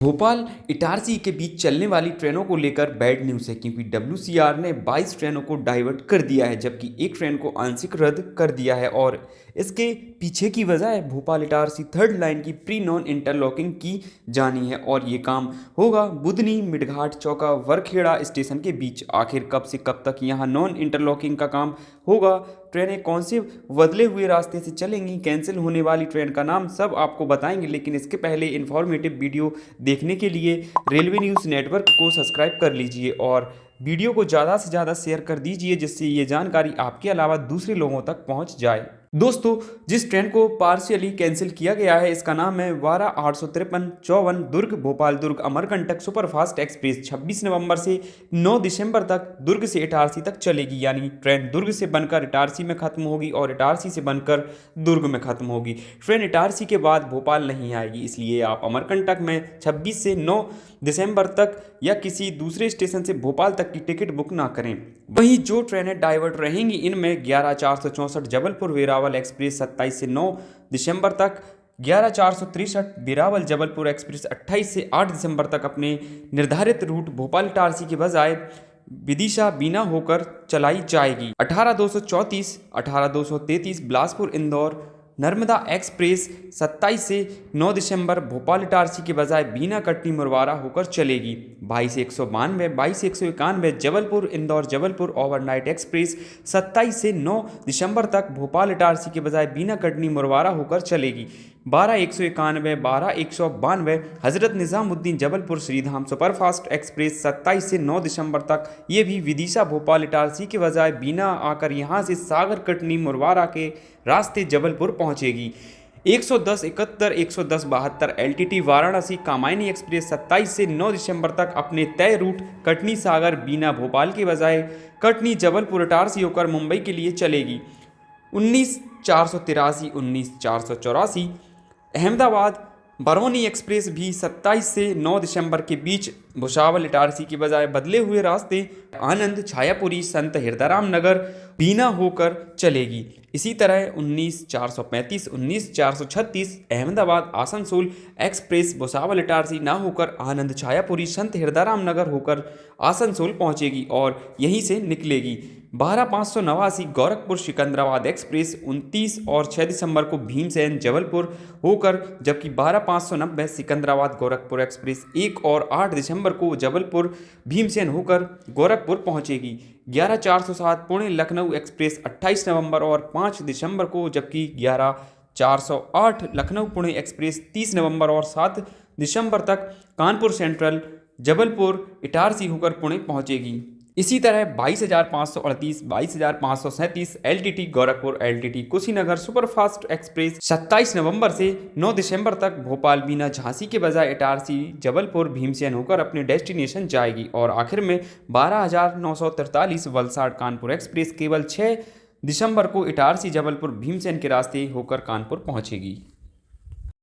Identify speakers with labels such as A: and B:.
A: भोपाल इटारसी के बीच चलने वाली ट्रेनों को लेकर बैड न्यूज़ है क्योंकि डब्ल्यूसीआर ने 22 ट्रेनों को डाइवर्ट कर दिया है जबकि एक ट्रेन को आंशिक रद्द कर दिया है और इसके पीछे की वजह है भोपाल इटारसी थर्ड लाइन की प्री नॉन इंटरलॉकिंग की जानी है और ये काम होगा बुधनी मिडघाट चौका वरखेड़ा स्टेशन के बीच। आखिर कब से कब तक यहाँ नॉन इंटरलॉकिंग का काम होगा, ट्रेनें कौन से बदले हुए रास्ते से चलेंगी, कैंसिल होने वाली ट्रेन का नाम सब आपको बताएंगे। लेकिन इसके पहले इन्फॉर्मेटिव वीडियो देखने के लिए रेलवे न्यूज़ नेटवर्क को सब्सक्राइब कर लीजिए और वीडियो को ज़्यादा से ज़्यादा शेयर कर दीजिए जिससे ये जानकारी आपके अलावा दूसरे लोगों तक पहुंच जाए। दोस्तों, जिस ट्रेन को पार्शियली कैंसिल किया गया है इसका नाम है 12-853-54 दुर्ग भोपाल दुर्ग अमरकंटक सुपरफास्ट एक्सप्रेस। 26 नवंबर से 9 दिसंबर तक दुर्ग से इटारसी तक चलेगी, यानी ट्रेन दुर्ग से बनकर इटारसी में खत्म होगी और इटारसी से बनकर दुर्ग में खत्म होगी। ट्रेन इटारसी के बाद भोपाल नहीं आएगी, इसलिए आप अमरकंटक में 26 से 9 दिसंबर तक या किसी दूसरे स्टेशन से भोपाल तक की टिकट बुक ना करें। वहीं जो ट्रेनें डाइवर्ट रहेंगी इनमें 11-464 जबलपुर वेरावल एक्सप्रेस 27 से 9 दिसंबर तक, 11-463 वेरावल जबलपुर एक्सप्रेस 28 से 8 दिसंबर तक अपने निर्धारित रूट भोपाल इटारसी के बजाय विदिशा बीना होकर चलाई जाएगी। 18-234 18-233 बिलासपुर इंदौर नर्मदा एक्सप्रेस 27 से 9 दिसंबर भोपाल इटारसी के बजाय बीना कटनी मुरवारा होकर चलेगी। 22-192 22-191 जबलपुर इंदौर जबलपुर ओवरनाइट एक्सप्रेस 27 से 9 दिसंबर तक भोपाल इटारसी के बजाय बीना कटनी मुरवारा होकर चलेगी। 12-191 12-192 हजरत निज़ामुद्दीन जबलपुर श्रीधाम सुपरफास्ट एक्सप्रेस 27 से 9 दिसंबर तक ये भी विदिशा भोपाल इटारसी के बजाय बीना आकर यहाँ से सागर कटनी मुरवारा के रास्ते जबलपुर पहुँचेगी। 110-71 110-72 एलटीटी वाराणसी कामायनी एक्सप्रेस 27 से 9 दिसंबर तक अपने तय रूट कटनी सागर बीना भोपाल के बजाय कटनी जबलपुर इटारसी होकर मुंबई के लिए चलेगी। 19-483 19-484 अहमदाबाद बरौनी एक्सप्रेस भी 27 से 9 दिसंबर के बीच भुसावल इटारसी की बजाय बदले हुए रास्ते आनंद छायापुरी संत हिरदाराम नगर बीना होकर चलेगी। इसी तरह 19-435 19-436 अहमदाबाद आसनसोल एक्सप्रेस भुसावल इटारसी ना होकर आनंद छायापुरी संत हिरदाराम नगर होकर आसनसोल पहुंचेगी और यहीं से निकलेगी। 12-589 गोरखपुर सिकंदराबाद एक्सप्रेस 29 और 6 दिसंबर को भीमसेन जबलपुर होकर, जबकि 12-590 सिकंदराबाद गोरखपुर एक्सप्रेस 1 और 8 दिसंबर को जबलपुर भीमसेन होकर गोरखपुर पहुंचेगी। 11-407 पुणे लखनऊ एक्सप्रेस 28 नवंबर और 5 दिसंबर को, जबकि 11-408 लखनऊ पुणे एक्सप्रेस 30 नवंबर और 7 दिसंबर तक कानपुर सेंट्रल जबलपुर इटारसी होकर पुणे पहुंचेगी। इसी तरह 22,538 22,537 LTT Gorakhpur LTT Kushinagar superfast express 27 नवंबर से 9 दिसंबर तक भोपाल बीना झांसी के बजाय इटारसी जबलपुर भीमसेन होकर अपने डेस्टिनेशन जाएगी। और आखिर में 12,943 वलसाड कानपुर एक्सप्रेस केवल 6 दिसंबर को इटारसी जबलपुर भीमसेन के रास्ते होकर कानपुर पहुंचेगी।